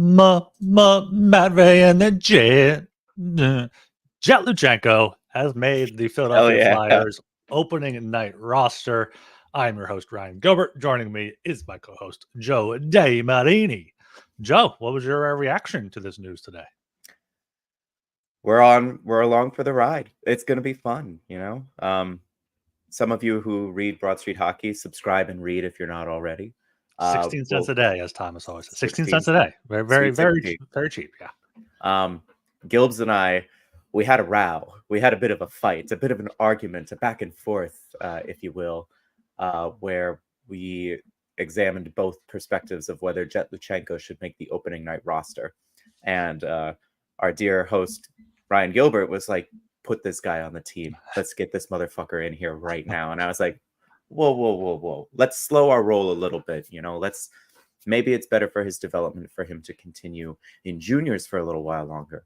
Matt Ray and the Jett. Jett Luchanko has made the Philadelphia Flyers opening night roster. I'm your host, Ryan Gilbert. Joining me is my co-host, Joe DeMarini. Joe, what was your reaction to this news today? We're along for the ride. It's going to be fun, you know. Some of you who read Broad Street Hockey, subscribe and read if you're not already. 16 cents a day, as Thomas always says. 16 cents a day. Very cheap. Yeah. Gilbs and I, we had a row. We had a bit of a fight, a bit of an argument, a back and forth, if you will, where we examined both perspectives of whether Jett Luchanko should make the opening night roster. And our dear host, Ryan Gilbert, was like, put this guy on the team. Let's get this motherfucker in here right now. And I was like, whoa. Let's slow our roll a little bit. You know, maybe it's better for his development for him to continue in juniors for a little while longer.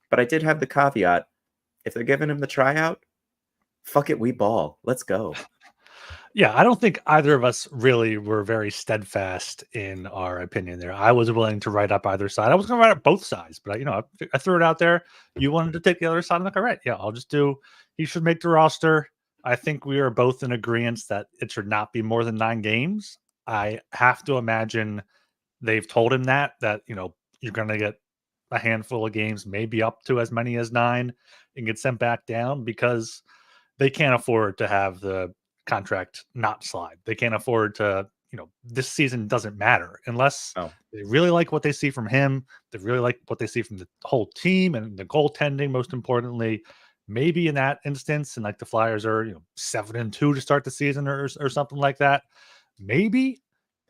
But I did have the caveat, if they're giving him the tryout, fuck it, we ball. Let's go. Yeah, I don't think either of us really were very steadfast in our opinion there. I was willing to write up either side. I was going to write up both sides, but I threw it out there. You wanted to take the other side. I'm like, all right, yeah, I'll just do. He should make the roster. I think we are both in agreement that it should not be more than 9 games. I have to imagine they've told him that you're going to get a handful of games, maybe up to as many as 9, and get sent back down because they can't afford to have the contract not slide. They can't afford to, this season doesn't matter unless they really like what they see from him. They really like what they see from the whole team and the goaltending, most importantly. Maybe in that instance, and like the Flyers are, 7-2 to start the season or something like that. Maybe,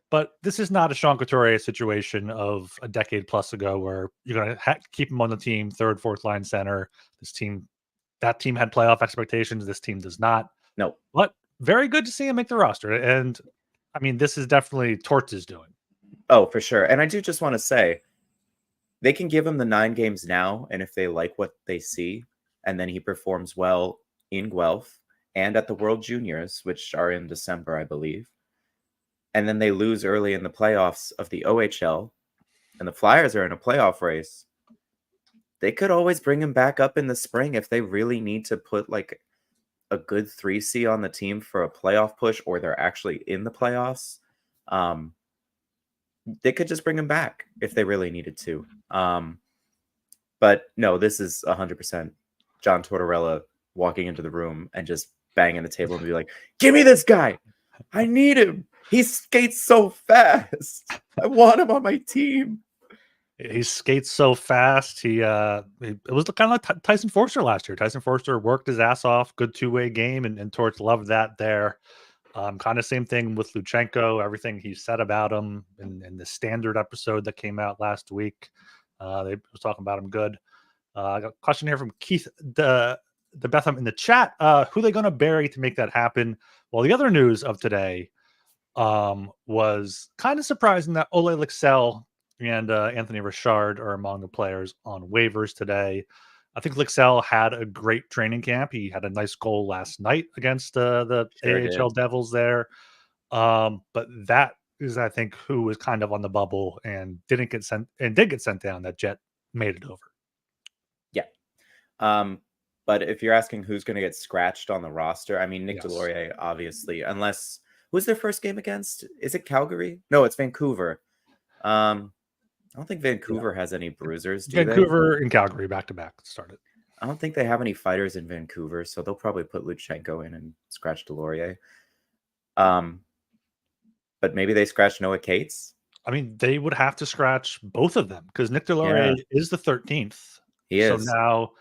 but this is not a Sean Couturier situation of a decade plus ago where you're going to keep him on the team, third, fourth line center. That team had playoff expectations. This team does not. No, but very good to see him make the roster. And I mean, this is definitely Torts' doing. Oh, for sure. And I do just want to say, they can give him the 9 games now. And if they like what they see, and then he performs well in Guelph and at the World Juniors, which are in December, I believe. And then they lose early in the playoffs of the OHL, and the Flyers are in a playoff race. They could always bring him back up in the spring if they really need to put like a good 3C on the team for a playoff push, or they're actually in the playoffs. They could just bring him back if they really needed to. But no, this is 100% John Tortorella walking into the room and just banging the table and be like, give me this guy. I need him. He skates so fast. I want him on my team. He skates so fast. It was kind of like Tyson Forster last year. Tyson Forster worked his ass off. Good two-way game, and Torts loved that there. Kind of same thing with Luchanko. Everything he said about him in the standard episode that came out last week. They was talking about him good. I got a question here from Keith the Betham in the chat. Who are they going to bury to make that happen? Well, the other news of today was kind of surprising that Ole Lycksell and Anthony Richard are among the players on waivers today. I think Lycksell had a great training camp. He had a nice goal last night against the AHL Devils there. But that is, I think, who was kind of on the bubble and did get sent down. That Jett made it over. Yeah. But if you're asking who's going to get scratched on the roster, I mean, Nick Delorier, obviously, unless who's their first game against? Is it Calgary? No, it's Vancouver. I don't think Vancouver has any bruisers. Vancouver and Calgary back-to-back started. I don't think they have any fighters in Vancouver, so they'll probably put Luchanko in and scratch Delorier. But maybe they scratch Noah Cates. I mean, they would have to scratch both of them because Nick Delorier is the 13th. He is. So now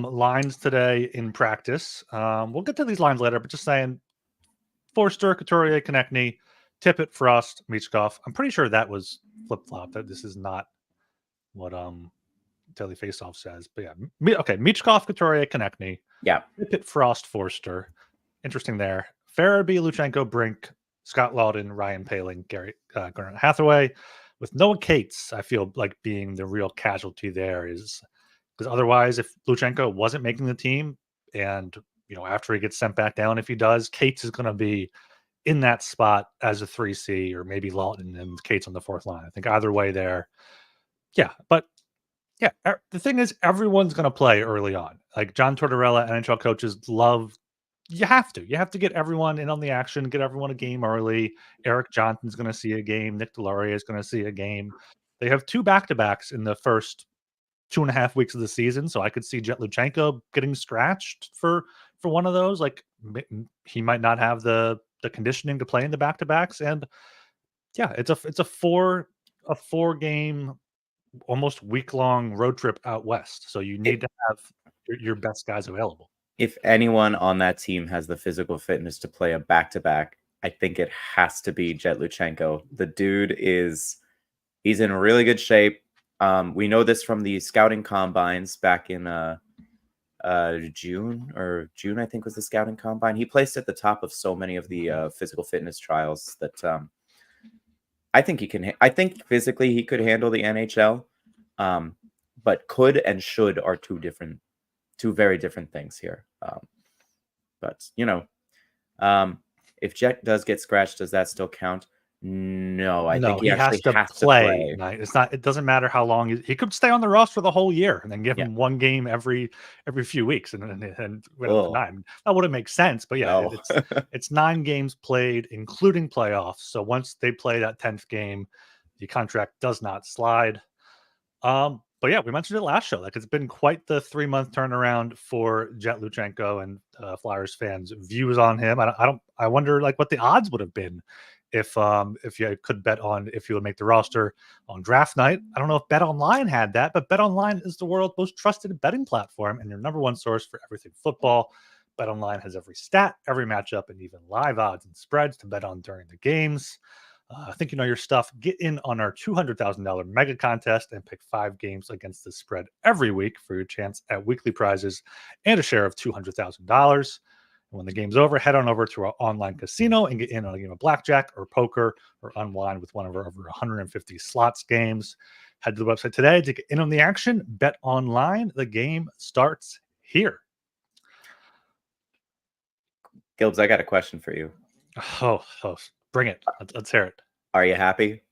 lines today in practice. We'll get to these lines later, but just saying Forster, Couturier, Konechny, Tippett, Frost, Michkov. I'm pretty sure that was flip-flop. That this is not what Daily Faceoff says. But yeah, okay. Michkov, Couturier, Konechny. Yeah. Tippett, Frost, Forster. Interesting there. Farabee, Luchanko, Brink, Scott Lawton, Ryan Poehling, Garrett Hathaway. With Noah Cates, I feel like being the real casualty there is because otherwise, if Luchanko wasn't making the team and, after he gets sent back down, if he does, Cates is going to be in that spot as a 3C or maybe Lawton and Cates on the fourth line. I think either way there, Yeah, but yeah, the thing is, everyone's going to play early on. Like John Tortorella, NHL coaches love. You have to. You have to get everyone in on the action, get everyone a game early. Eric Johnson's going to see a game. Nick Deslauriers is going to see a game. They have 2 back-to-backs in the first 2.5 weeks of the season, so I could see Jett Luchanko getting scratched for one of those. Like he might not have the conditioning to play in the back-to-backs, and yeah, it's a 4 game almost week-long road trip out west. So you need to have your best guys available. If anyone on that team has the physical fitness to play a back-to-back, I think it has to be Jett Luchanko. The dude he's in really good shape. We know this from the scouting combines back in June, I think was the scouting combine. He placed at the top of so many of the physical fitness trials that I think he can. I think physically he could handle the NHL, but could and should are two very different things here. But if Jett does get scratched, does that still count? No, I think he actually has to play. It's not. It doesn't matter how long he could stay on the roster the whole year, and then give him 1 game every few weeks, and went up to 9. That wouldn't make sense, but yeah, No. it's 9 games played, including playoffs. So once they play that 10th game, the contract does not slide. But yeah, we mentioned it last show. Like it's been quite the 3-month turnaround for Jett Luchanko, and Flyers fans' views on him. I wonder like what the odds would have been if you could bet on if you would make the roster on draft night. I don't know if Bet Online had that, but Bet Online is the world's most trusted betting platform and your number one source for everything football. Bet Online has every stat, every matchup, and even live odds and spreads to bet on during the games. I think you know your stuff. Get in on our $200,000 mega contest and pick 5 games against the spread every week for your chance at weekly prizes and a share of $200,000. When the game's over, head on over to our online casino and get in on a game of blackjack or poker or unwind with one of our over 150 slots games. Head to the website today to get in on the action. Bet Online. The game starts here. Gilbs, I got a question for you. Oh, bring it. Let's hear it. Are you happy?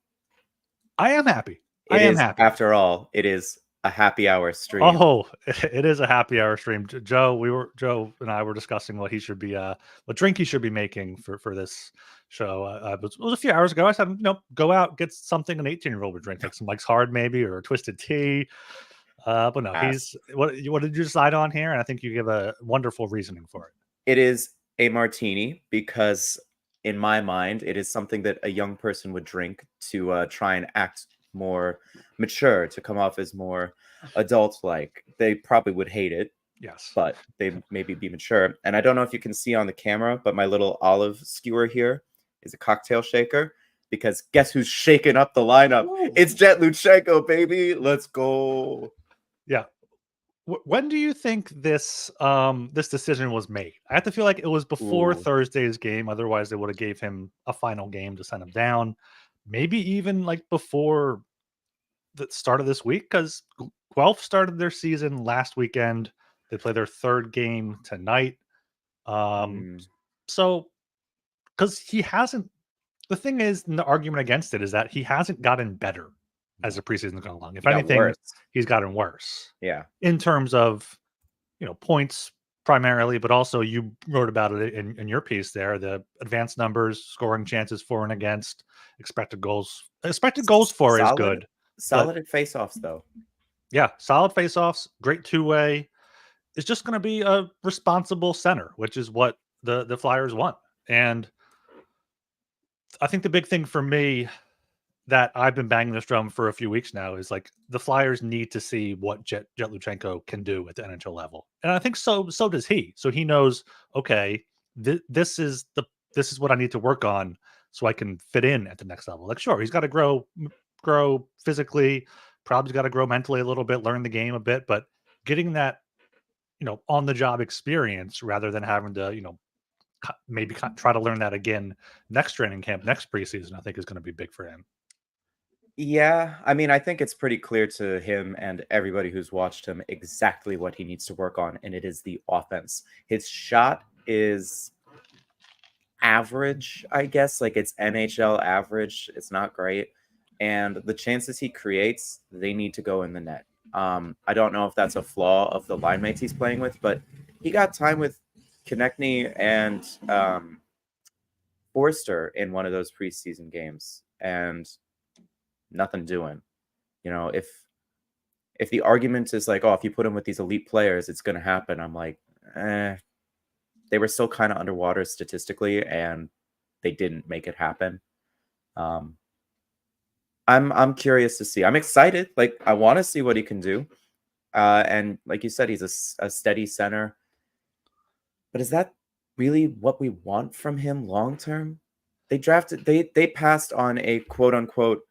I am happy. I am happy. After all, it is a happy hour stream. Oh, it is a happy hour stream. Joe and I were discussing what he should be, what drink he should be making for this show. It was a few hours ago. I said, go out, get something an 18-year-old would drink, like some Mike's Hard maybe, or a twisted tea. But no, what did you decide on here? And I think you give a wonderful reasoning for it. It is a martini because in my mind, it is something that a young person would drink to try and act more mature, to come off as more adult-like. They probably would hate it. Yes. But they maybe be mature. And I don't know if you can see on the camera, but my little olive skewer here is a cocktail shaker, because guess who's shaking up the lineup? Ooh. It's Jett Luchanko, baby. Let's go. Yeah. When do you think this decision was made? I have to feel like it was before Thursday's game. Otherwise, they would have gave him a final game to send him down. Maybe even like before the start of this week, because Guelph started their season last weekend. They play their 3rd game tonight. So, because he hasn't. The thing is, the argument against it is that he hasn't gotten better as the preseason's gone along. If anything, he's gotten worse. Yeah. In terms of, points primarily, but also you wrote about it in your piece there, the advanced numbers, scoring chances for and against, expected goals. Expected goals for is good. Solid at faceoffs, though. Yeah, solid faceoffs, great two-way. It's just going to be a responsible center, which is what the Flyers want. And I think the big thing for me that I've been banging this drum for a few weeks now is like the Flyers need to see what Jett Luchanko can do at the NHL level, and I think so does he. So he knows, okay, this is what I need to work on so I can fit in at the next level. Like, sure, he's got to grow physically, probably got to grow mentally a little bit, learn the game a bit, but getting that on the job experience rather than having to maybe try to learn that again next training camp, next preseason, I think is going to be big for him. Yeah, I mean, I think it's pretty clear to him and everybody who's watched him exactly what he needs to work on, and it is the offense. His shot is average, I guess. Like, it's NHL average. It's not great. and the chances he creates, they need to go in the net. I don't know if that's a flaw of the line mates he's playing with, but he got time with Konechny and Forster in one of those preseason games, and nothing doing. You know, if the argument is like, oh, if you put him with these elite players, it's going to happen. I'm like, they were still kind of underwater statistically, and they didn't make it happen. I'm curious to see. I'm excited. Like, I want to see what he can do. And like you said, he's a steady center. But is that really what we want from him long term? They passed on a quote unquote.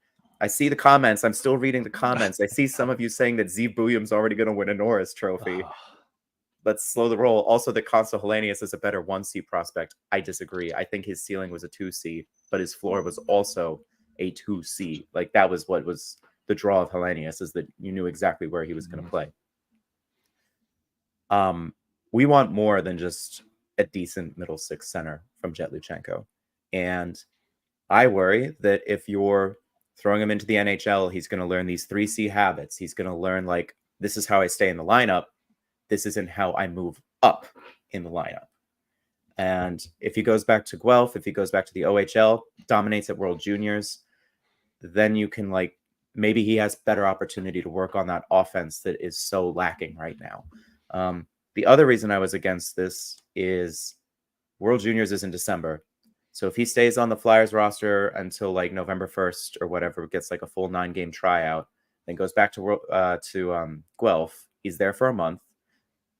I see the comments. I'm still reading the comments. I see some of you saying that Zeev Bouillon's already going to win a Norris Trophy. Let's slow the roll. Also, that Constable Hellenius is a better 1C prospect. I disagree. I think his ceiling was a 2C, but his floor was also a 2C. Like, that was what was the draw of Hellenius, is that you knew exactly where he was going to play. We want more than just a decent middle six center from Jett Luchanko. And I worry that if you're throwing him into the NHL, he's going to learn these 3C habits. He's going to learn, like, this is how I stay in the lineup. This isn't how I move up in the lineup. And if he goes back to Guelph, if he goes back to the OHL, dominates at World Juniors, then you can, like, maybe he has better opportunity to work on that offense that is so lacking right now. The other reason I was against this is World Juniors is in December. So if he stays on the Flyers roster until like November 1st or whatever, gets like a full 9-game tryout, then goes back to Guelph, he's there for a month.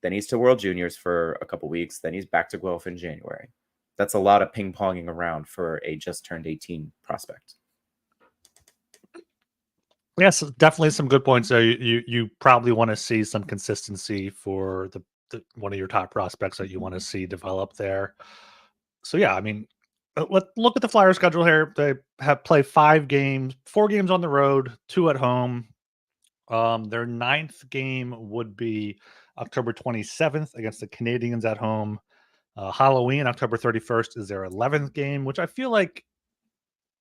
Then he's to World Juniors for a couple weeks. Then he's back to Guelph in January. That's a lot of ping-ponging around for a just turned 18 prospect. Yes, definitely some good points there. You probably want to see some consistency for the one of your top prospects that you want to see develop there. So yeah, I mean, let's look at the Flyers schedule here. They have played 4 games on the road, 2 at home. Their 9th game would be October 27th against the Canadians at home. Halloween, October 31st is their 11th game, which I feel like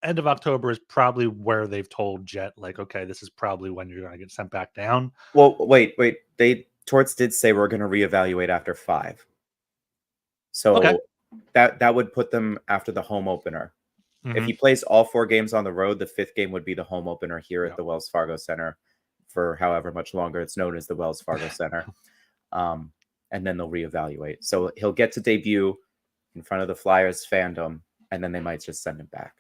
end of October is probably where they've told Jett, like, okay, this is probably when you're going to get sent back down. Well, wait. Torts did say we're going to reevaluate after 5. So okay. that would put them after the home opener. Mm-hmm. If he plays all 4 games on the road, the 5th game would be the home opener here at the Wells Fargo Center for however much longer it's known as the Wells Fargo Center. And then they'll reevaluate. So he'll get to debut in front of the Flyers fandom, and then they might just send him back.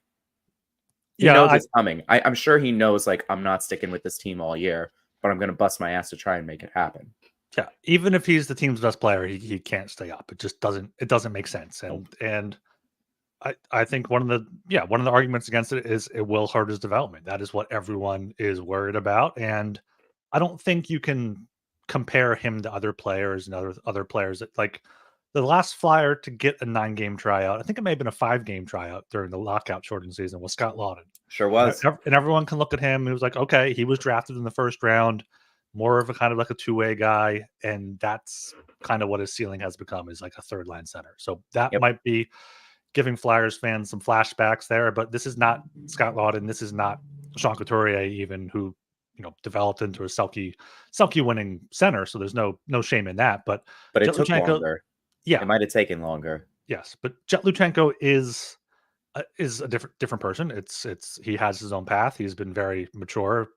He knows it's coming. I'm sure he knows, like, I'm not sticking with this team all year, but I'm going to bust my ass to try and make it happen. Yeah, even if he's the team's best player, he can't stay up. It just doesn't make sense. And I think one of the arguments against it is it will hurt his development. That is what everyone is worried about. And I don't think you can compare him to other players and other players that, like, the last Flyer to get a 9-game tryout. I think it may have been a 5-game tryout during the lockout shortened season, was Scott Laughton. Sure was. And everyone can look at him. It was like, okay, he was drafted in the first round, more of a kind of like a 2-way guy. And that's kind of what his ceiling has become, is like a 3rd-line center. So that might be giving Flyers fans some flashbacks there, but this is not Scott Laughton. This is not Sean Couturier, even, who, developed into a Selke winning center. So there's no shame in that. But it took longer. Yeah, it might have taken longer. Yes, but Jett Luchanko is a different person. He has his own path. He's been very mature,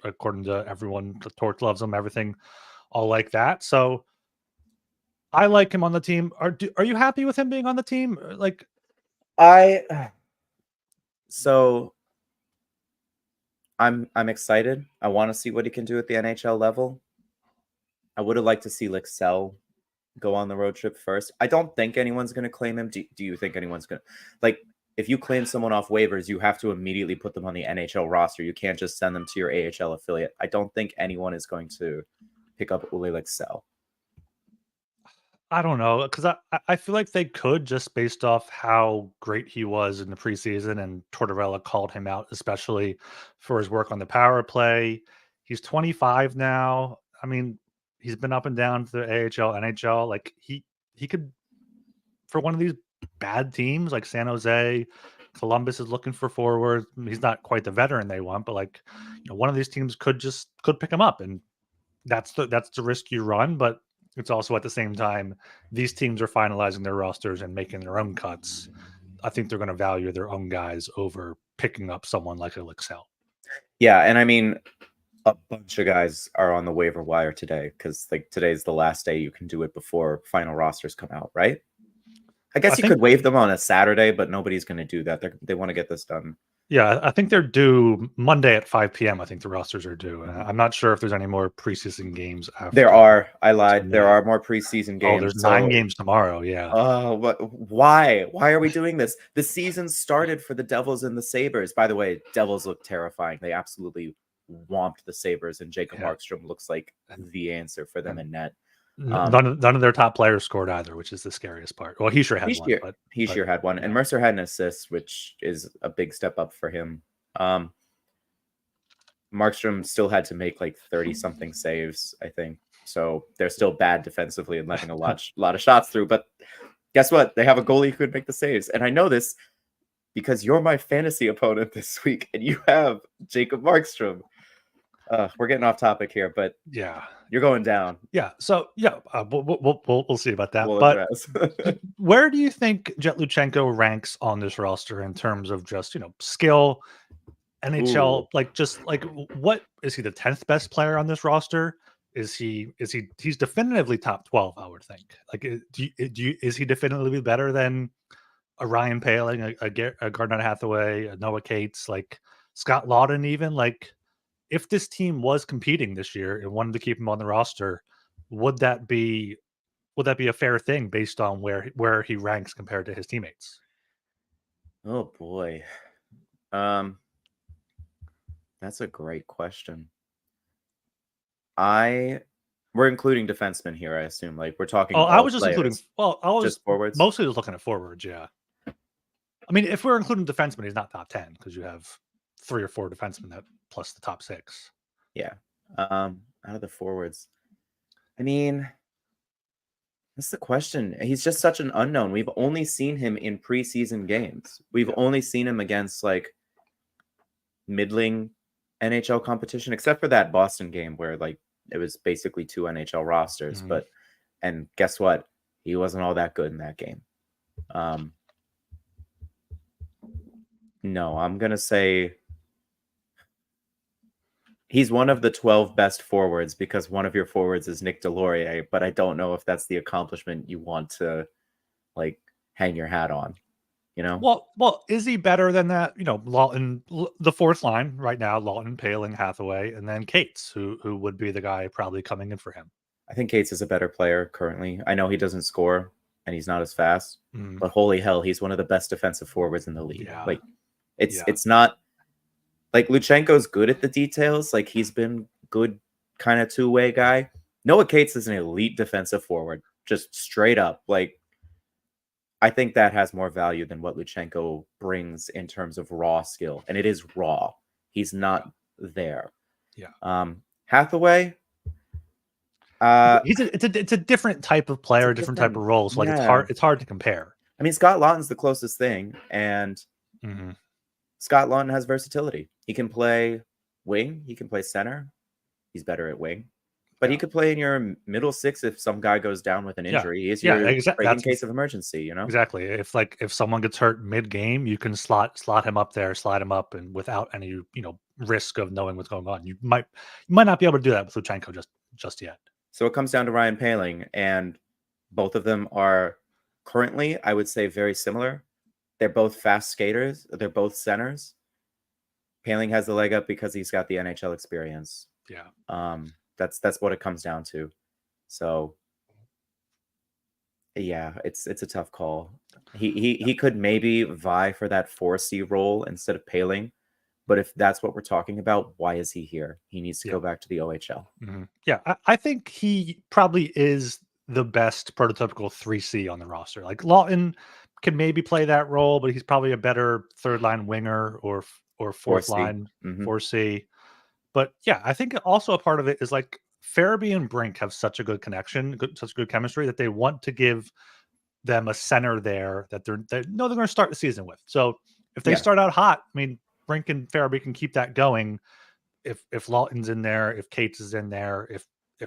according to everyone. The Torch loves him, everything, all like that. So I like him on the team. Are you happy with him being on the team? Like, I'm excited. I want to see what he can do at the NHL level. I would have liked to see Lixell go on the road trip first. I don't think anyone's going to claim him. Do you think anyone's going to, like, if you claim someone off waivers, you have to immediately put them on the NHL roster. You can't just send them to your AHL affiliate. I don't think anyone is going to pick up Ule Lixell. I don't know, because I feel like they could, just based off how great he was in the preseason, and Tortorella called him out, especially for his work on the power play. He's 25 now. I mean, he's been up and down to the AHL, NHL. Like, he could, for one of these bad teams like San Jose, Columbus is looking for forward. He's not quite the veteran they want, but like, one of these teams could pick him up, and that's the risk you run. But it's also at the same time, these teams are finalizing their rosters and making their own cuts. I think they're going to value their own guys over picking up someone like a Lixell. Yeah, and I mean, a bunch of guys are on the waiver wire today because like today's the last day you can do it before final rosters come out, right? I guess you could waive them on a Saturday, but nobody's going to do that. They want to get this done. Yeah, I think they're due Monday at 5 p.m. I think the rosters are due. I'm not sure if there's any more preseason games after. There are. I lied. There are more preseason games. Oh, there's 9 games tomorrow. Yeah. Why? Why are we doing this? The season started for the Devils and the Sabres. By the way, Devils look terrifying. They absolutely whomped the Sabres, and Jacob Markstrom looks like the answer for them in net. None of their top players scored either, which is the scariest part. Well, he sure had one. He sure had one. And Mercer had an assist, which is a big step up for him. Markstrom still had to make like 30-something saves, I think. So they're still bad defensively and letting a lot of shots through. But guess what? They have a goalie who could make the saves. And I know this because you're my fantasy opponent this week, and you have Jacob Markstrom. We're getting off topic here, but yeah, you're going down. Yeah. So yeah, we'll see about that. But where do you think Jett Luchanko ranks on this roster in terms of just skill, NHL? What is he, the 10th best player on this roster? He's definitively top 12, I would think. Like, is he definitively better than a Ryan Poehling, a Gardner Hathaway, a Noah Cates, like Scott Laughton, even like? If this team was competing this year and wanted to keep him on the roster, would that be a fair thing based on where he ranks compared to his teammates? Oh boy. That's a great question. We're including defensemen here, I assume. Like we're talking. Oh, I was just including. Well, I was just forwards. Mostly just looking at forwards. Yeah. I mean, if we're including defensemen, he's not top 10 because you have 3 or 4 defensemen that plus the top 6. Yeah. Out of the forwards. I mean, that's the question. He's just such an unknown. We've only seen him in preseason games. We've only seen him against like middling NHL competition, except for that Boston game where like it was basically 2 NHL rosters. Mm-hmm. And guess what? He wasn't all that good in that game. No, I'm going to say he's one of the 12 best forwards because one of your forwards is Nick Delorier, but I don't know if that's the accomplishment you want to like hang your hat on, Well, is he better than that? Laughton, the 4th line right now, Laughton, Poehling, Hathaway, and then Cates, who would be the guy probably coming in for him. I think Cates is a better player currently. I know he doesn't score and he's not as fast, but holy hell, he's one of the best defensive forwards in the league. Yeah. Like it's not like Luchanko's good at the details. Like he's been good kind of two-way guy. Noah Cates is an elite defensive forward, just straight up. Like I think that has more value than what Luchanko brings in terms of raw skill. And it is raw. He's not there. Yeah. Hathaway. It's a different type of player, different type of role. So like it's hard to compare. I mean, Scott Laughton's the closest thing, and Scott Laughton has versatility. He can play wing, he can play center. He's better at wing. But he could play in your middle 6 if some guy goes down with an injury. He's your in case of emergency, Exactly. If someone gets hurt mid-game, you can slot him up there, slide him up, and without any risk of knowing what's going on. You might not be able to do that with Luchanko just yet. So it comes down to Ryan Poehling, and both of them are currently, I would say, very similar. They're both fast skaters. They're both centers. Poehling has the leg up because he's got the NHL experience. Yeah. That's what it comes down to. So yeah, it's a tough call. He could maybe vie for that 4C role instead of Poehling. But if that's what we're talking about, why is he here? He needs to go back to the OHL. Mm-hmm. Yeah, I think he probably is the best prototypical 3C on the roster. Like Laughton can maybe play that role, but he's probably a better 3rd-line winger or 4th line 4C. But yeah, I think also a part of it is like Farabee and Brink have such a good connection, such good chemistry that they want to give them a center there that they're going to start the season with. So If they start out hot, I mean, Brink and Farabee can keep that going. If Lawton's in there, if Cates is in there, if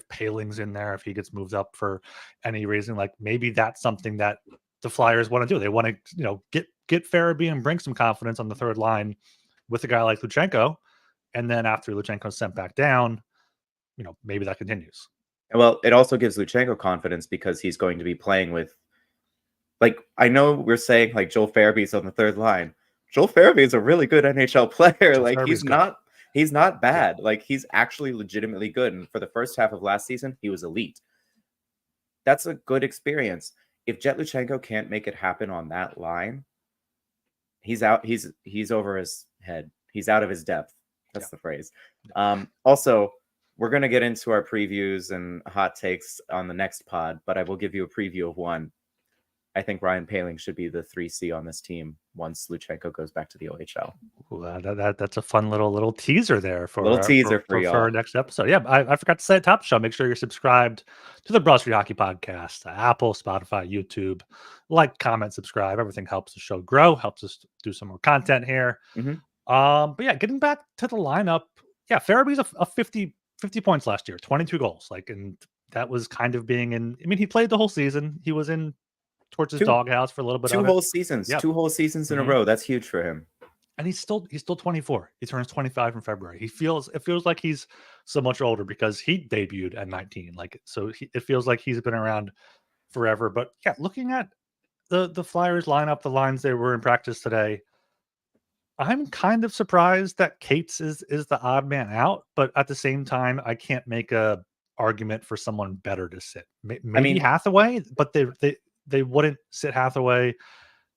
Paling's in there, if he gets moved up for any reason, like maybe that's something that the Flyers want to do. They want to, get Farabee and Brink some confidence on the third line with a guy like Luchanko. And then after Luchanko's sent back down, maybe that continues. Well, it also gives Luchanko confidence because he's going to be playing with, like, I know we're saying like Joel Farabee's on the third line. Joel Farabee is a really good NHL player. Like he's not bad. Like he's actually legitimately good. And for the first half of last season, he was elite. That's a good experience. If Jett Luchanko can't make it happen on that line, he's out. He's over his head. He's out of his depth. That's the phrase. Also, we're going to get into our previews and hot takes on the next pod, but I will give you a preview of one. I think Ryan Paling should be the 3C on this team once Luchanko goes back to the OHL. Ooh, that's a fun little teaser there for our next episode. Yeah, I forgot to say at top show. Make sure you're subscribed to the Broad Street Hockey Podcast, Apple, Spotify, YouTube. Like, comment, subscribe. Everything helps the show grow. Helps us do some more content here. But yeah, getting back to the lineup. Yeah, Farabee's a 50 points last year, 22 goals. And that was kind of being in. I mean, he played the whole season. He was in towards his doghouse for a little bit. Two whole seasons in a row. That's huge for him. And he's still 24. He turns 25 in February. It feels like he's so much older because he debuted at 19. It feels like he's been around forever. But yeah, looking at the Flyers lineup, the lines they were in practice today, I'm kind of surprised that Cates is the odd man out. But at the same time, I can't make a argument for someone better to sit. Maybe Hathaway, but they wouldn't sit Hathaway.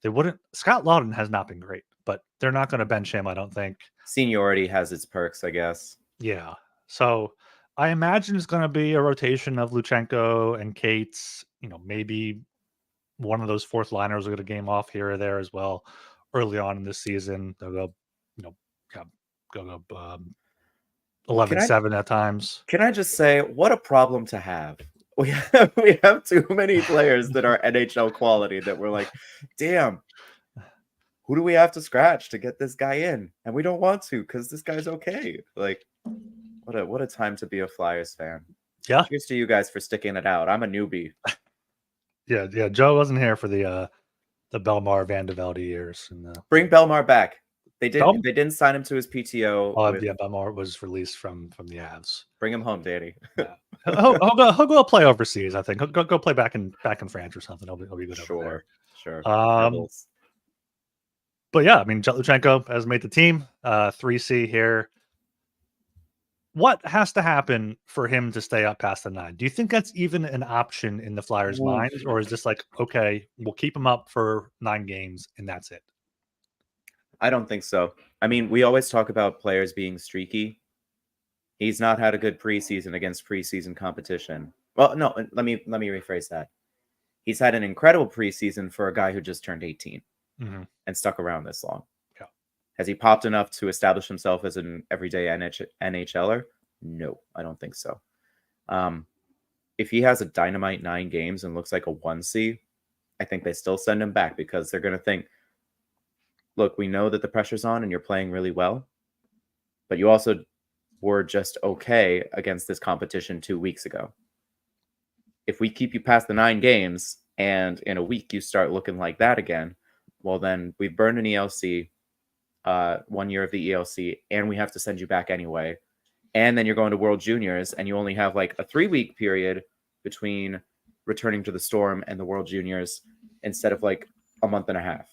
They wouldn't. Scott Lawton has not been great, but they're not going to bench him, I don't think. Seniority has its perks, I guess. Yeah. So I imagine it's going to be a rotation of Luchanko and Cates. Maybe one of those fourth liners will get a game off here or there as well early on in this season. They'll go, go 11-7 at times. Can I just say, what a problem to have? We have too many players that are NHL quality that we're like, damn, who do we have to scratch to get this guy in? And we don't want to because this guy's okay. Like, what a time to be a Flyers fan. Yeah. Cheers to you guys for sticking it out. I'm a newbie. Yeah. Joe wasn't here for the Belmar Van de Velde years. Bring Belmar back. They didn't sign him to his PTO. Belmar was released from the Avs. Bring him home, Danny. Yeah. He'll go play overseas. I think he'll go play back in France or something. He'll be good over there. Sure. But yeah, I mean, Jett Luchanko has made the team. 3C here. What has to happen for him to stay up past the 9? Do you think that's even an option in the Flyers' minds, or is this like, okay, we'll keep him up for 9 games and that's it? I don't think so. I mean, we always talk about players being streaky. He's not had a good preseason against preseason competition. Well, no, let me rephrase that. He's had an incredible preseason for a guy who just turned 18 and stuck around this long. Yeah. Has he popped enough to establish himself as an everyday NHLer? No, I don't think so. If he has a dynamite 9 games and looks like a 1C, I think they still send him back because they're going to think, look, we know that the pressure's on and you're playing really well, but you also were just okay against this competition 2 weeks ago. If we keep you past the 9 games and in a week you start looking like that again, well, then we've burned an ELC, 1 year of the ELC, and we have to send you back anyway. And then you're going to World Juniors and you only have like a 3-week period between returning to the Storm and the World Juniors instead of like a month and a half.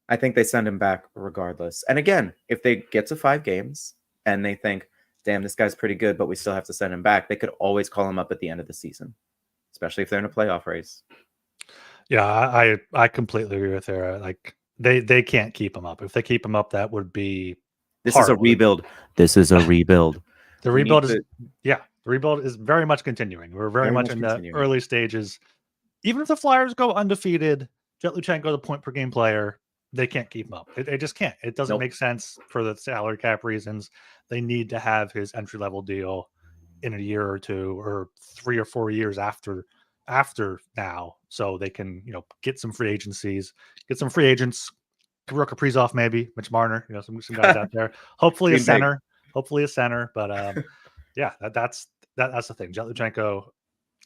I think they send him back regardless. And again, if they get to 5 games and they think, damn, this guy's pretty good, but we still have to send him back, they could always call him up at the end of the season, especially if they're in a playoff race. Yeah, I completely agree with her. Like they can't keep him up. If they keep him up, that would be This is a rebuild. This is a rebuild. The rebuild is very much continuing. We're very much in the early stages. Even if the Flyers go undefeated, Jett Luchanko, the point per game player, they can't keep him up. They just can't. It doesn't make sense for the salary cap reasons. They need to have his entry level deal in a year or 2 or 3 or 4 years after after now, so they can get some free agents, Kirill Kaprizov, maybe Mitch Marner, some guys out there. Hopefully a Dream big. center. But yeah, that's the thing. Jett Luchanko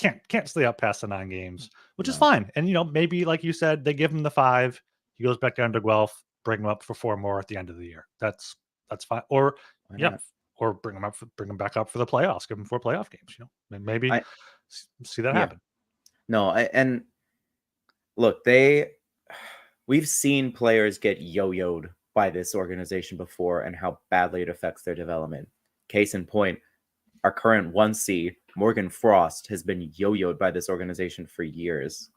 can't stay up past the 9 games, which is No. fine. And maybe like you said, they give him the 5. He goes back down to Guelph, bring him up for 4 more at the end of the year. That's fine. Or Why yeah, not? or bring him back up for the playoffs. Give him 4 playoff games. Maybe see that happen. No, and look, we've seen players get yo-yoed by this organization before and how badly it affects their development. Case in point, our current 1C, Morgan Frost, has been yo-yoed by this organization for years.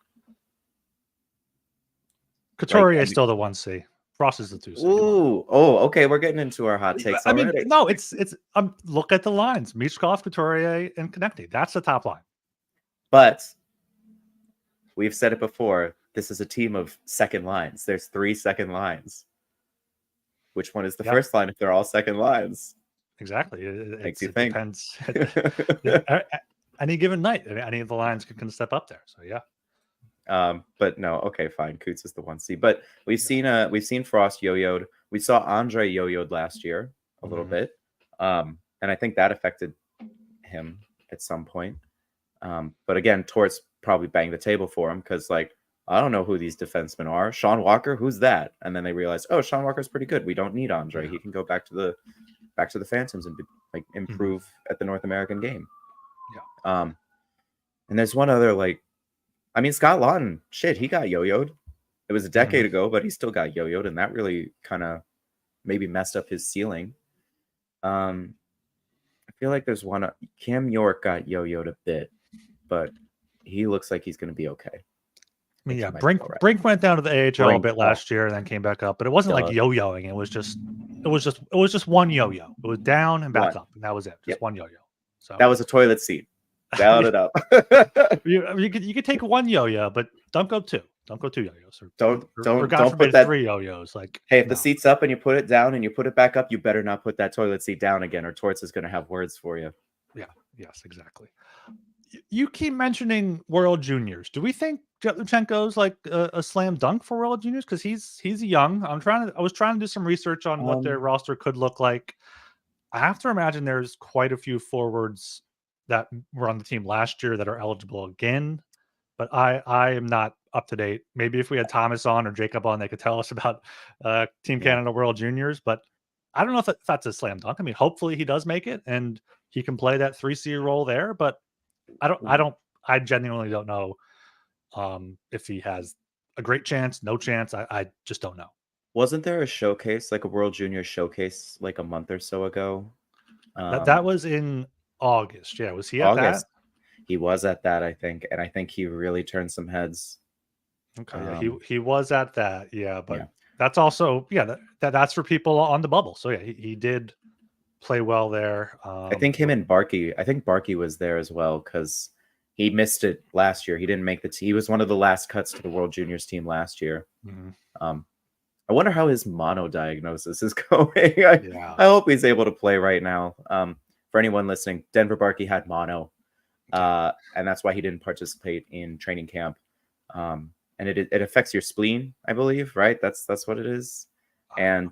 Couturier is still the 1C. Frost is the 2C. Ooh, okay. We're getting into our hot takes already. Mean, no, it's look at the lines: Michkov, Couturier, and Konechny. That's the top line. But we've said it before. This is a team of second lines. There's 3 second lines. Which one is the first line if they're all second lines? Exactly. It think. Depends. Any given night, any of the lines can step up there. So yeah. But no, okay, fine. Coots is the 1C. But we've seen Frost yo-yoed. We saw Andre yo-yoed last year a little bit. And I think that affected him at some point. But again, Torts probably banged the table for him because, like, I don't know who these defensemen are. Sean Walker, who's that? And then they realized, oh, Sean Walker's pretty good. We don't need Andre. He can go back to the Phantoms and improve at the North American game. Yeah. And there's one other, Scott Lawton, shit, he got yo-yoed. It was a decade ago, but he still got yo-yoed, and that really kind of maybe messed up his ceiling. I feel like there's one. Cam York got yo-yoed a bit, but he looks like he's going to be okay. I mean, yeah, Brink went down to the AHL a bit last year and then came back up, but it wasn't like yo-yoing. It was just one yo-yo. It was down and back up, and that was it. Just one yo-yo. So that was a toilet seat. Dialed it up. you could take one yo-yo, but don't go 2. Don't go 2 yo-yos. Don't put that 3 yo-yos. If the seat's up and you put it down and you put it back up, you better not put that toilet seat down again, or Torts is going to have words for you. Yeah. Yes. Exactly. You keep mentioning World Juniors. Do we think Jett Luchanko's like a slam dunk for World Juniors? Because he's young. I was trying to do some research on what their roster could look like. I have to imagine there's quite a few forwards that were on the team last year that are eligible again, but I am not up to date. Maybe if we had Thomas on or Jacob on, they could tell us about Team Canada World Juniors, but I don't know if that's a slam dunk. I mean, hopefully he does make it and he can play that 3C role there, but I genuinely don't know if he has a great chance, no chance. I just don't know. Wasn't there a showcase, like a World Junior showcase, like a month or so ago? That was in August. Yeah, was he at August? That? He was at that, I think, and I think he really turned some heads. Okay, he was at that. Yeah, but that's also that's for people on the bubble. So yeah, he did play well there. I think him and Barkey. I think Barkey was there as well because he missed it last year. He didn't make the team. He was one of the last cuts to the World Juniors team last year. I wonder how his mono diagnosis is going. I hope he's able to play right now. For anyone listening, Denver Barkey had mono, and that's why he didn't participate in training camp. And it affects your spleen, I believe, right? That's what it is. And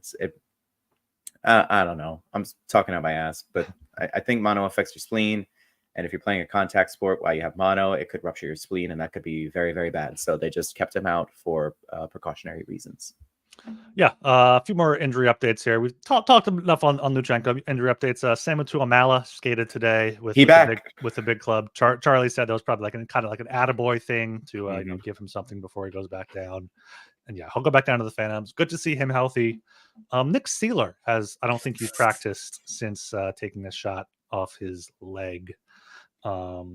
I don't know. I'm talking out my ass, but I think mono affects your spleen. And if you're playing a contact sport while you have mono, it could rupture your spleen, and that could be very, very bad. So they just kept him out for precautionary reasons. Yeah, a few more injury updates here. We've talked enough on Luchanko injury updates. Samu Tuamala skated today with the big club. Charlie said that was probably kind of like an attaboy thing to give him something before he goes back down. And yeah, he'll go back down to the Phantoms. Good to see him healthy. Nick Seeler I don't think he's practiced since taking a shot off his leg.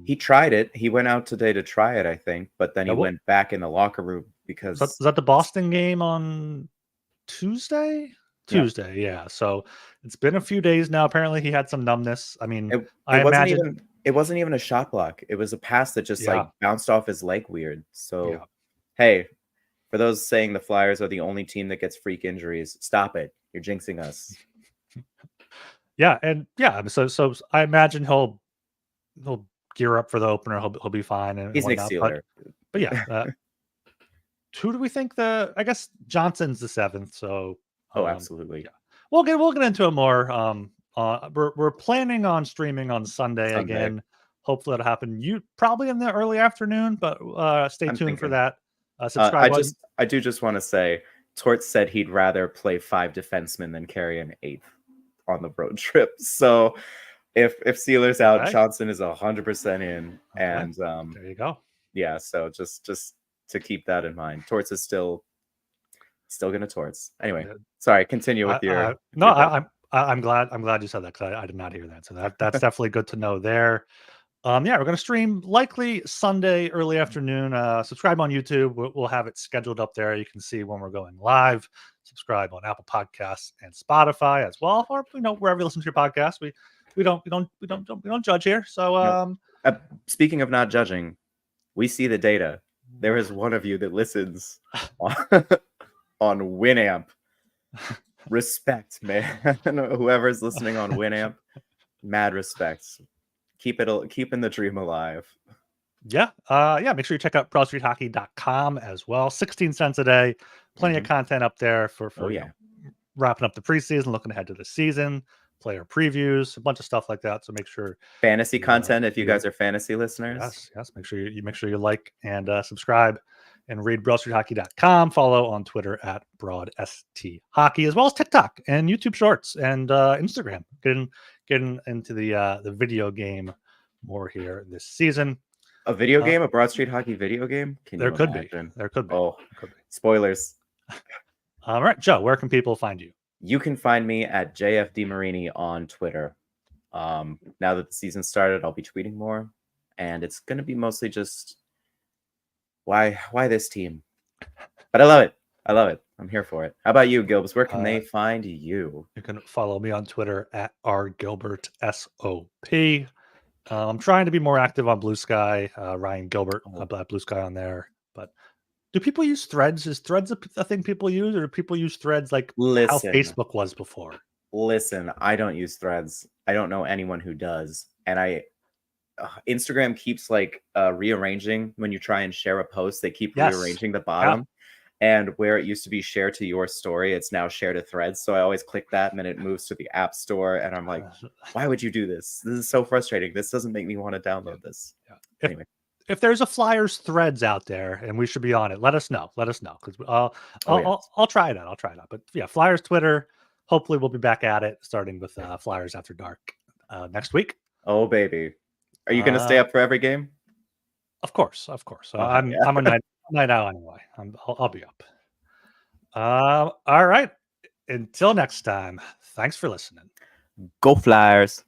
He tried it. He went out today to try it, I think, but then he went back in the locker room because was that the Boston game on Tuesday? Yeah. So it's been a few days now. Apparently he had some numbness. I mean, it wasn't even a shot block. It was a pass that just bounced off his leg weird. So hey, for those saying the Flyers are the only team that gets freak injuries, stop it. You're jinxing us. So I imagine he'll gear up for the opener. He'll be fine and He's Nick whatnot. Steeler. But yeah, who do we think I guess Johnson's the 7th. So absolutely. Yeah, we'll get into it more. We're planning on streaming on Sunday again. Hopefully it'll happen. You probably in the early afternoon, but stay tuned for that. Subscribe. I do just want to say, Torts said he'd rather play 5 defensemen than carry an 8th on the road trip. So if Sealer's out, Johnson is 100% in, and there you go. Yeah, so just to keep that in mind. Torts is still gonna Torts. Anyway, sorry. Continue with your. I'm glad you said that, because I did not hear that. So that's definitely good to know there. Yeah, we're going to stream likely Sunday early afternoon. Subscribe on YouTube. We'll have it scheduled up there. You can see when we're going live. Subscribe on Apple Podcasts and Spotify as well, or wherever you listen to your podcast. We don't judge here. So speaking of not judging, we see the data. There is one of you that listens on Winamp. Respect, man. Whoever's listening on Winamp, mad respect. Keeping the dream alive. Yeah. Make sure you check out BroadStreetHockey.com as well. 16 cents a day. Plenty of content up there for wrapping up the preseason, looking ahead to the season, player previews, a bunch of stuff like that. So make sure fantasy content. If you guys are fantasy listeners, yes. Make sure you like and subscribe and read BroadStreetHockey.com. Follow on Twitter at BroadSTHockey, as well as TikTok and YouTube Shorts and Instagram. Getting into the video game more here this season. A video game, a Broad Street Hockey video game? There could be. Oh, spoilers. All right, Joe, where can people find you? You can find me at JF DeMarini on Twitter. Now that the season started, I'll be tweeting more, and it's going to be mostly just why this team. But I love it. I'm here for it. How about you, Gilbs? Where can they find you? You can follow me on Twitter at rgilbertsop. I'm trying to be more active on Blue Sky. Ryan Gilbert, Blue Sky on there. But do people use Threads? Is Threads a thing people use, or do people use Threads like how Facebook was before? Listen, I don't use Threads. I don't know anyone who does. And Instagram keeps rearranging when you try and share a post. They keep rearranging the bottom. Yeah. And where it used to be share to your story, it's now share to Threads. So I always click that, and then it moves to the App Store. And I'm like, why would you do this? This is so frustrating. This doesn't make me want to download this. Yeah. Anyway. If there's a Flyers Threads out there and we should be on it, let us know. Because I'll try it out. But yeah, Flyers Twitter. Hopefully we'll be back at it, starting with Flyers After Dark next week. Oh baby, are you going to stay up for every game? Of course. I'm a night out anyway. I'll be up. All right. Until next time. Thanks for listening. Go Flyers.